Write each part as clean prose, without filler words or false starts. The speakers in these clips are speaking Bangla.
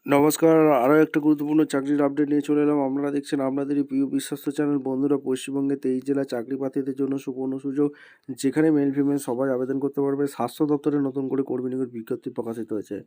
নমস্কার, আরও একটা গুরুত্বপূর্ণ চাকরির আপডেট নিয়ে চলে এলাম। আপনারা দেখছেন আপনাদেরই প্রিয় বিশ্বস্ত চ্যানেল। বন্ধুরা, পশ্চিমবঙ্গে 23 জেলা চাকরি প্রার্থীদের জন্য সুবর্ণ সুযোগ, যেখানে মেল ফিমেল সবাই আবেদন করতে পারবে। স্বাস্থ্য দপ্তরে নতুন করে কর্মী নিয়োগের বিজ্ঞপ্তি প্রকাশিত হয়েছে।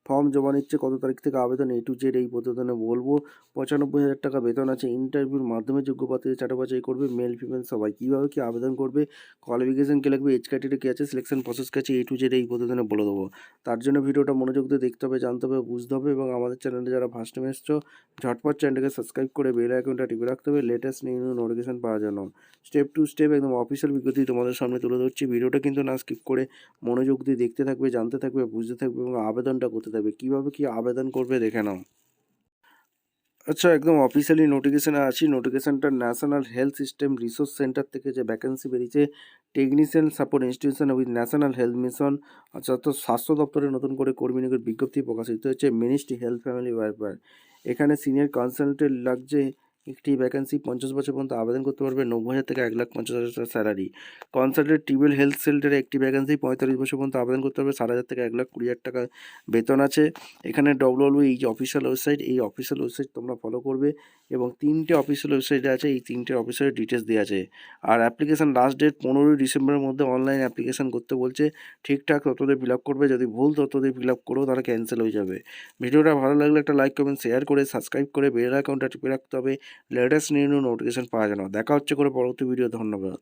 ফর্ম জমা নিচ্ছে, কত তারিখ থেকে আবেদন A to Z এই প্রতিবেদনে বলবো। 95,000 টাকা বেতন আছে। ইন্টারভিউর মাধ্যমে যোগ্য প্রার্থীদের ছাঁটাই বাছাই করবে। মেল ফিমেল সবাই। কীভাবে কী আবেদন করবে, কোয়ালিফিকেশন কী লাগবে, এজ ক্রাইটেরিয়া কী আছে, সিলেকশন প্রসেস কী আছে, A to Z এই প্রতিবেদনে বলে দেবো। তার জন্য ভিডিওটা মনোযোগ দিয়ে দেখতে হবে, জানতে হবে, বুঝতে হবে। এবং আমাদের চ্যানেলে যারা ফার্স্ট টাইম এসছো, ঝটপট চ্যানেলটাকে সাবস্ক্রাইব করে বেল আইকনটা টিপে রাখতে হবে লেটেস্ট নিউ নোটিফিকেশন পাওয়ার জন্য। স্টেপ টু স্টেপ একদম অফিসিয়াল বিজ্ঞপ্তি তোমাদের সামনে তুলে ধরছি। ভিডিওটা কিন্তু না স্কিপ করে মনোযোগ দিয়ে দেখতে থাকবে, জানতে থাকবে, বুঝতে থাকবে এবং আবেদনটা করতে থাকবে। কীভাবে কী আবেদন করবে দেখে নাও। আচ্ছা, একদম অফিসিয়ালি নোটিফিকেশানে আছি। নোটিফিকেশানটা national health system resource centre থেকে যে ভ্যাকেন্সি বেরিয়েছে, technician support institution with national health mission. আচ্ছা, তো স্বাস্থ্য দপ্তরে নতুন করে কর্মী নিয়োগের বিজ্ঞপ্তি প্রকাশিত হয়েছে। Ministry health family welfare. এখানে সিনিয়র কনসালটেন্ট লাগছে একটি ভ্যাকেন্সি। 50 বছর পর্যন্ত আবেদন করতে পারবে। 90,000 থেকে 1,50,000 টাকা স্যালারি। কনসালটেন্ট টিউবওয়েল হেলথ সেন্টারে একটি ভ্যাকেন্সি। 45 বছর পর্যন্ত আবেদন করতে পারবে। 60,000 থেকে 1,20,000 টাকা বেতন আছে। এখানে ডব্লিউডব্লিউ এই যে অফিসিয়াল ওয়েবসাইট, এই অফিসিয়াল ওয়েবসাইট তোমরা ফলো করবে। এবং 3টে অফিসিয়াল ওয়েবসাইট আছে, এই 3টে অফিসিয়ালের ডিটেলস দেওয়া আছে। আর অ্যাপ্লিকেশান লাস্ট ডেট 15ই ডিসেম্বরের মধ্যে অনলাইন অ্যাপ্লিকেশান করতে বলছে। ঠিকঠাক তথ্যদের ফিল আপ করবে। যদি ভুল তথ্যদের ফিল আপ করো তাহলে ক্যান্সেল হয়ে যাবে। ভিডিওটা ভালো লাগলে একটা লাইক, কমেন্ট, শেয়ার করে সাবস্ক্রাইব করে বেল আইকনটা টিপে রাখতে হবে লেটেস্ট নিউ নোটিফিকেশান পাওয়ার জন্য। দেখা হচ্ছে করে পরবর্তী ভিডিও। ধন্যবাদ।